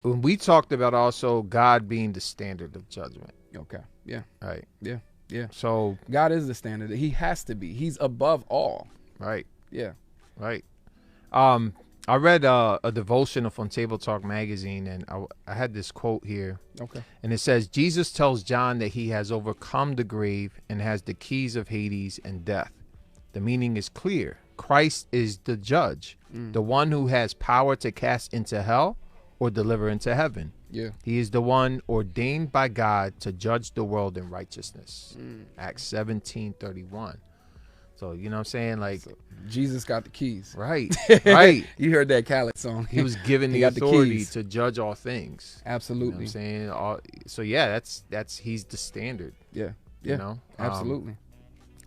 when we talked about also God being the standard of judgment. Okay. Yeah. Right. Yeah. Yeah. So God is the standard. He has to be. He's above all. right. Yeah. Right. I read a devotional from Table Talk magazine, and I had this quote here. Okay. And it says, Jesus tells John that he has overcome the grave and has the keys of Hades and death. The meaning is clear. Christ is the judge, the one who has power to cast into hell or deliver into heaven. Yeah. He is the one ordained by God to judge the world in righteousness. Acts 17:31. So, you know what I'm saying? Like, So Jesus got the keys. right, right. You heard that Khaled song. He was given He the got the authority keys. to judge all things. You know what Absolutely. I'm saying? So, yeah, that's he's the standard. Yeah. You Yeah. know? Absolutely.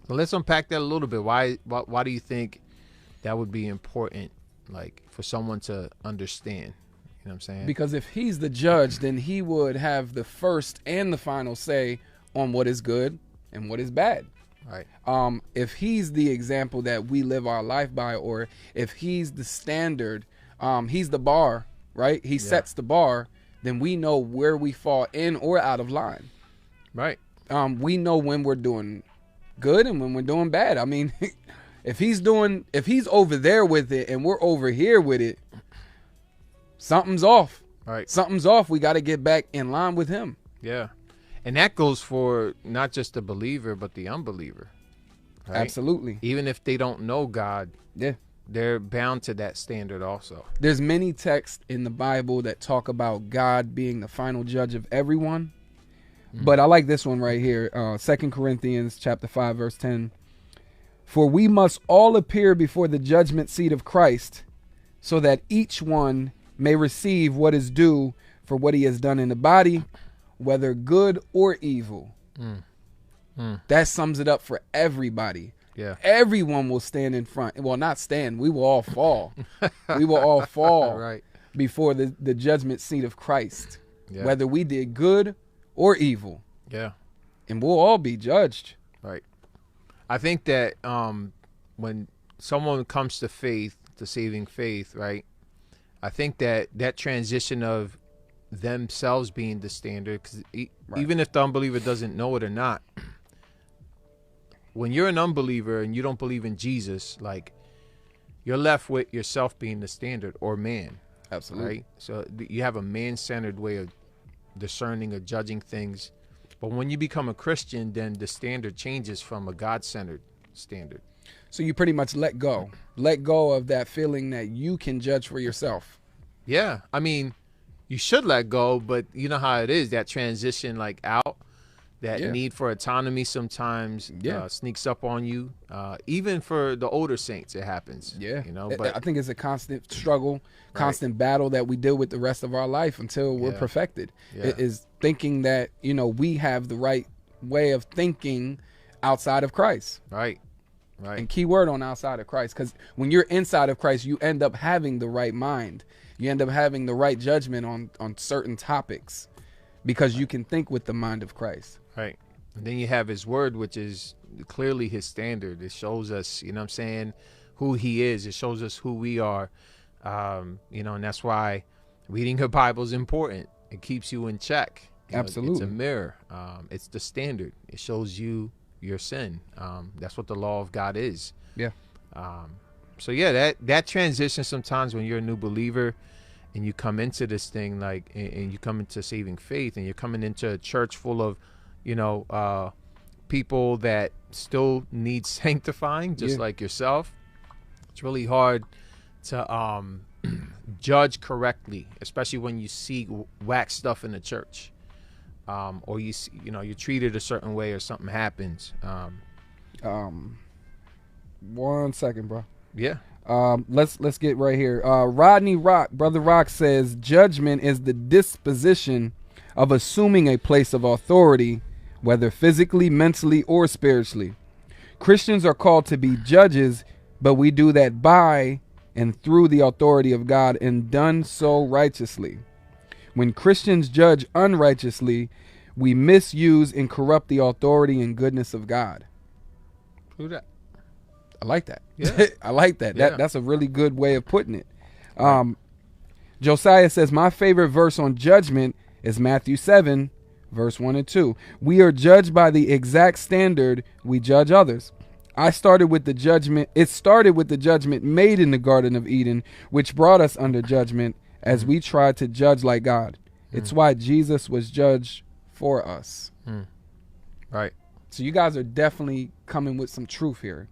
So let's unpack that a little bit. Why do you think that would be important, like, for someone to understand? You know what I'm saying? Because if he's the judge, then he would have the first and the final say on what is good and what is bad. Right. If he's the example that we live our life by, or if he's the standard, he's the bar, right? He sets the bar, then we know where we fall in or out of line. Right. We know when we're doing good and when we're doing bad. I mean, if he's over there with it and we're over here with it, something's off. Right. Something's off. We got to get back in line with him. Yeah. And that goes for not just the believer, but the unbeliever. Right? Absolutely. Even if they don't know God, Yeah. they're bound to that standard also. There's many texts in the Bible that talk about God being the final judge of everyone. But I like this one right here. 2 Corinthians chapter 5, verse 10. For we must all appear before the judgment seat of Christ, so that each one may receive what is due for what he has done in the body, whether good or evil. That sums it up for everybody. Yeah. Everyone will stand in front. Well, not stand. We will all fall. We will all fall Right. before the judgment seat of Christ, Yeah. whether we did good or evil. Yeah. And we'll all be judged. Right. I think that when someone comes to faith, to saving faith, right, I think that transition of themselves being the standard, because even if the unbeliever doesn't know it or not, when you're an unbeliever and you don't believe in Jesus, like, you're left with yourself being the standard, or man. Absolutely. Right? So you have a man-centered way of discerning or judging things. But when you become a Christian, then the standard changes from a God-centered standard. So you pretty much let go of that feeling that you can judge for yourself. Yeah. I mean, you should let go, but you know how it is, that transition, like, out, that need for autonomy sometimes sneaks up on you. Even for the older saints, it happens. Yeah. You know, but I think it's a constant struggle, constant battle that we deal with the rest of our life until we're perfected. Yeah. It is thinking that, we have the right way of thinking outside of Christ. Right. Right. And key word on outside of Christ, because when you're inside of Christ, you end up having the right mind. You end up having the right judgment on certain topics because you can think with the mind of Christ. Right. And then you have his word, which is clearly his standard. It shows us, you know what I'm saying, who he is. It shows us who we are. And that's why reading your Bible is important. It keeps you in check. Absolutely. It's a mirror. It's the standard. It shows you your sin. That's what the law of God is. Yeah. So yeah, that transition sometimes when you're a new believer and you come into this thing, like, and you come into saving faith, and you're coming into a church full of, people that still need sanctifying, just like yourself. It's really hard to judge correctly, especially when you see whack stuff in the church, or you're treated a certain way or something happens. 1 second, bro. Yeah. Let's get right here. Rodney Rock, Brother Rock says, judgment is the disposition of assuming a place of authority, whether physically, mentally, or spiritually. Christians are called to be judges, but we do that by and through the authority of God, and done so righteously. When Christians judge unrighteously, we misuse and corrupt the authority and goodness of God. Who that? I like that. Yeah. I like that. Yeah. That's a really good way of putting it. Josiah says, my favorite verse on judgment is Matthew 7, verse 1 and 2. We are judged by the exact standard we judge others. It started with the judgment made in the Garden of Eden, which brought us under judgment as we tried to judge like God. It's why Jesus was judged for us. Right. So you guys are definitely coming with some truth here.